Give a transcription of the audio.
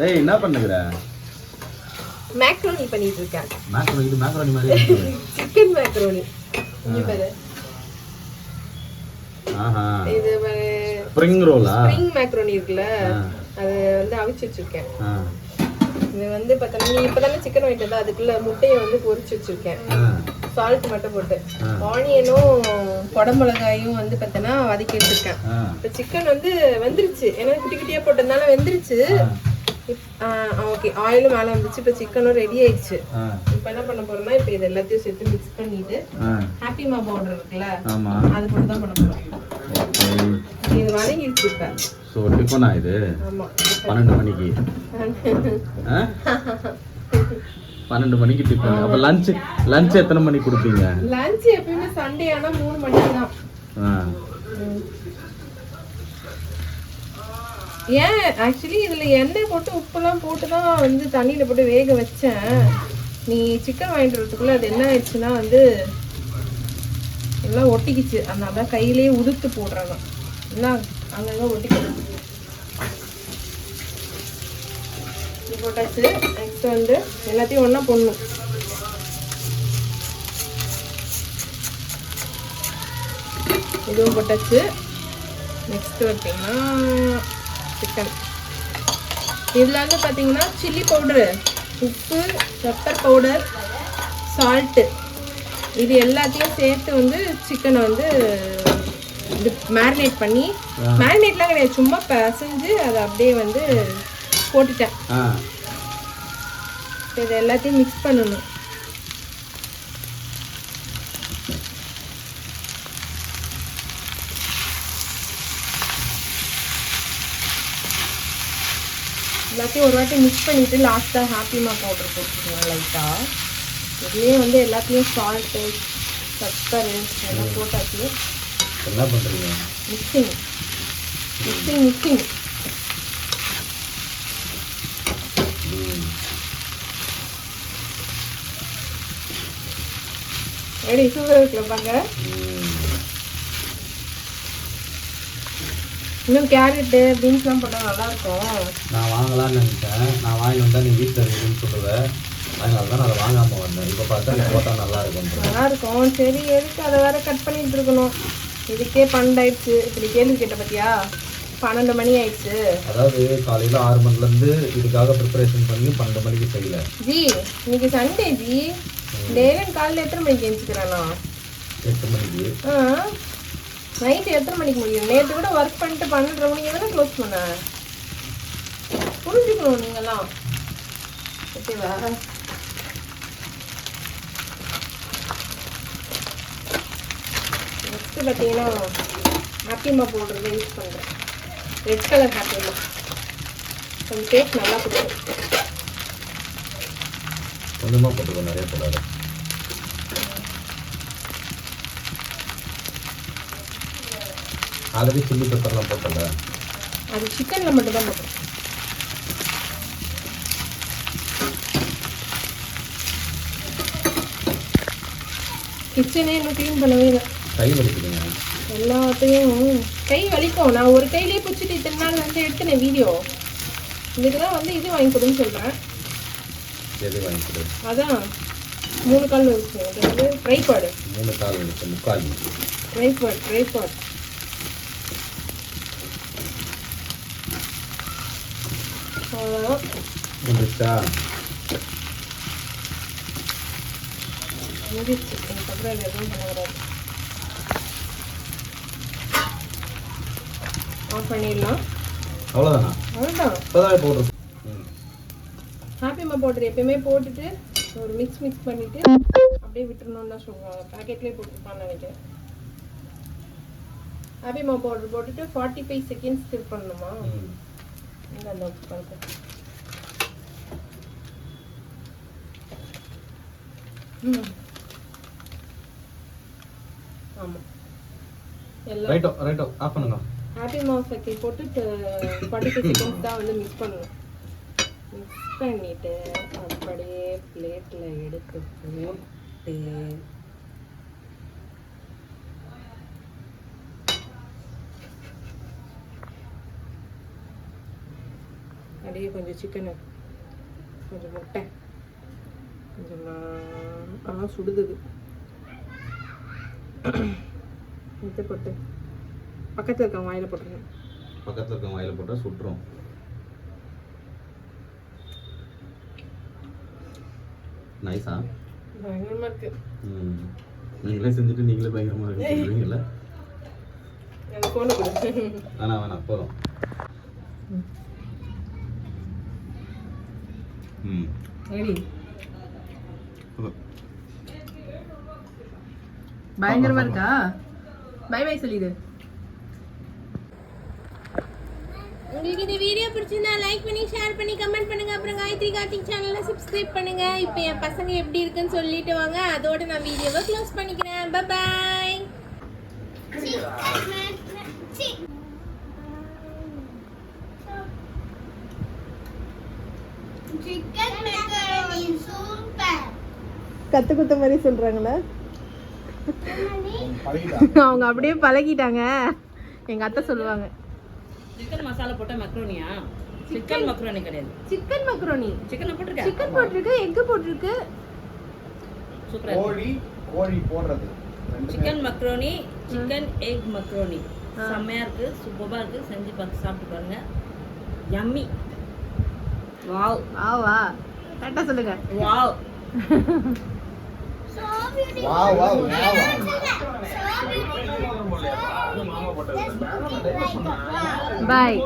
ஏய் என்ன பண்ணுகிற? மேக்ரோனி பண்ணிட்டு இருக்கேன். மேக்ரோனி இது மேக்ரோனி மாதிரி இருக்கு. Chicken macaroni. இங்க பாரு. ஆஹா. இது ஸ்ப்ரிங் ரோலா? ஸ்ப்ரிங் மேக்ரோனி இருக்குல. அது வந்து அவிச்சு வச்சிருக்கேன். இது வந்து பார்த்தா நீ இப்பதானே சிக்கன் வாங்கிட்டு அதுக்குள்ள முட்டையை வந்து பொரிச்சு வச்சிருக்கேன். சால்ட் மட்டும் போட்டு ஆனியனும் குடமிளகாயும் வந்து பார்த்தனா வதக்கி வச்சிருக்கேன். இப்போ சிக்கன் வந்து வெந்துருச்சு. ஏன்னா குட்டி குட்டியா போட்டதுனால வெந்துருச்சு. ஓகே ஆயிலும் மேலே வந்துச்சு. இப்போ சிக்கனும் ரெடி ஆயிடுச்சு. இப்போ என்ன பண்ண போறோம்னா இப்போ இது எல்லாத்தையும் சேர்த்து மிக்ஸ் பண்ணிட்டு ஹாப்பிமா பவுடர் இருக்குல்ல அது போட்டு தான் பண்ண போறோம். இது வதங்கிடுச்சு இப்போ. ஸோ டிஃபனா இது? ஆமாம் 12 மணிக்கு. 12 மணிக்கு டிஃபன். அப்போ லஞ்ச் எத்தனை மணிக்கு கொடுப்பீங்க? லஞ்ச் எப்பயுமே சண்டே ஆனா 3 மணிக்கு தான். ஏன் ஆக்சுவலி இதுல எண்ணெய் போட்டு உப்புலாம் போட்டு தான் வந்து தண்ணியில போட்டு வேக வச்சேன். நீ சிக்கன் வாங்கிட்டு வரதுக்குள்ள அது என்ன ஆயிடுச்சுன்னா வந்து எல்லாம் ஒட்டிக்கிச்சு. அதனால தான் கையிலேயே உதுத்து போடுறாங்க. எல்லாம் அங்கங்க ஒட்டிக்கிச்சு. இது போட்டாச்சு. நெக்ஸ்ட் வந்து எல்லாத்தையும் ஒன்றா போடணும். இதுவும் போட்டாச்சு. நெக்ஸ்ட் பார்த்தீங்கன்னா சிக்கன். இதில் வந்து பார்த்தீங்கன்னா சில்லி பவுடரு, உப்பு, பெப்பர் பவுடர், சால்ட்டு இது எல்லாத்தையும் சேர்த்து வந்து சிக்கனை வந்து இது மேரினேட் பண்ணி மேரினேட்லாம் கிடையாது, சும்மா பிசைஞ்சு அதை அப்படியே வந்து போட்டுட்டேன். இது எல்லாத்தையும் மிக்ஸ் பண்ணணும். எல்லாத்தையும் ஒரு வாட்டி மிக்ஸ் பண்ணிவிட்டு லாஸ்ட்டாக ஹாப்பிமா பவுடர் போட்டுக்கலாம் லைட்டாக. இதுலேயே வந்து எல்லாத்தையும் சால்ட்டு பெப்பரு எல்லாம் போட்டாச்சு. என்ன பண்ணுறீங்க? Mixing mixing mixing. எப்படி சூப்பராக இருக்குல்ல பாங்க. இன்னும் கேரட்டு பீன்ஸ்லாம் போட்டால் நல்லாயிருக்கும். நான் வாங்கலாம்னு நினச்சேன். நான் வாங்கி வந்தால் நீ வீட்டில் இருக்குன்னு சொல்லுவேன். அதனால தான் நான் அதை வாங்காமல் வந்தேன். இப்போ பார்த்தா நீ போட்டால் நல்லாயிருக்கும். நல்லாயிருக்கும். சரி எதுக்கு அதை வேறு கட் பண்ணிகிட்டு இருக்கணும்? இதுக்கே 12 ஆயிடுச்சு. இப்படி கேள்வி கேட்ட பார்த்தியா? 12 மணி ஆயிடுச்சு. அதாவது காலையில் 6 மணிலேருந்து இதுக்காக ப்ரிப்பரேஷன் பண்ணி 12 மணிக்கு செய்யல. ஜி இன்னைக்கு சண்டே ஜி. டெய்லியும் காலையில் எத்தனை மணிக்கு எழுந்திக்கிறேன்னா? 8 மணிக்கு. நைட்டு எத்தனை மணிக்கு முடியும்? நேற்று கூட ஒர்க் பண்ணிட்டு 12 மணிக்கு தானே க்ளோஸ் பண்ண. புரிஞ்சுக்கணும் நீங்களாம். ஓகேவா? நெக்ஸ்ட்டு பார்த்தீங்கன்னா ஹாப்பிமா பவுடர் யூஸ் பண்ணுறேன். ரெட் கலர் ஹாப்பிமா கொஞ்சம் டேஸ்ட் நல்லா கொடுக்கும். கொஞ்சமாக போட்டுக்கோ, நிறைய போடாது. ஆல்ரெடி சில்லி பெப்பர்லாம் போட்டல. அது சிக்கனில் மட்டும் தான் போட்டோம். கிச்சனே இன்னும் க்ளீன் பண்ணவே இல்லை. கை வலிக்குதுங்க. எல்லாத்தையும் கை வலிக்கும். நான் ஒரு கையிலேயே பிடிச்சிட்டு இத்தனை நாள் வந்து எடுத்தேன் வீடியோ. இதுக்கு தான் வந்து இது வாங்கி கொடுன்னு சொல்கிறேன். எது வாங்கி கொடு? அதான் 3 கால் இருக்கு. அது வந்து ட்ரைபாடு. 3 கால் இருக்கு. 3/4 ட்ரைபாட். முடிச்சா முடிச்சு. அதுக்கப்புறம் இது எதுவும் பண்ண வராது. ஆஃப் பண்ணிடலாம். அவ்வளோதானா? அவ்வளோதான். இப்போதான் போடுறோம். ஹாப்பிமா பவுடர் எப்பயுமே போட்டுட்டு ஒரு மிக்ஸ் பண்ணிட்டு அப்படியே விட்டுறணும்னு தான் சொல்லுவாங்க. பேக்கெட்லேயே போட்டுருப்பான்னு நினைக்கிறேன். ஹாப்பிமா பவுடர் போட்டுட்டு 45 செகண்ட்ஸ் ஸ்டிர் பண்ணணுமா? அந்த ஆமாம் எல்லாம் ரைட்டோ ஆஃப் பண்ணுங்க. ஹாப்பிமா சைக்கிள் போட்டு 45 செகண்ட்ஸ் தான் வந்து மிக்ஸ் பண்ணணும். மிக்ஸ் பண்ணிட்டு அப்படியே பிளேட்டில் எடுத்து போட்டு அப்படியே கொஞ்சம் சிக்கனு, கொஞ்சம் முட்டை, கொஞ்சம் நல்லா சுடுது. முட்டை போட்டு பக்கத்தில் இருக்க வாயில் போட்டுருங்க. பக்கத்தில் இருக்க வாயில் போட்டால் சுட்டுரும். நைஸா? பயங்கரமாக இருக்கு. நீங்களே செஞ்சுட்டு நீங்களே பயங்கரமாக இருக்கு சொல்லுவீங்கல்ல. அந்த ஃபோனை கொடு. வேணாம் போதும். ரெடி. பயங்கரமா இருக்கா? பை பை சொல்லிடு. உங்களுக்கு இந்த வீடியோ பிடிச்சிருந்தா லைக் பண்ணி, ஷேர் பண்ணி, கமெண்ட் பண்ணுங்க. அப்புறம் காயத்ரி கார்த்திக் சேனலை சப்ஸ்கிரைப் பண்ணுங்க. இப்போ என் பசங்க எப்படி இருக்குன்னு சொல்லிட்டு வாங்க. அதோட நான் வீடியோவை க்ளோஸ் பண்ணிக்கிறேன். Bye bye. கத்து குத்த மாதிரி சொல்றாங்களா? அவங்க அப்படியே பழகிட்டாங்க. எங்க அத்தை சொல்லுவாங்க சிக்கன் மசாலா போட்ட மக்ரோனியா? சிக்கன் மக்ரோனி கிடையாது. Chicken macaroni. சிக்கன் போட்டுருக்க? சிக்கன் போட்டுருக்கு, எக் போட்டுருக்கு. சூப்பரா. கோழி போடுறது. Chicken macaroni, chicken egg macaroni. செம்மையா இருக்கு, சூப்பரா இருக்கு. செஞ்சு பார்த்து சாப்பிட்டு பாருங்க. யம்மி. வாவ். ஆவா. கரெக்டா சொல்லுங்க. வாவ். Wow wow wow. பாய்.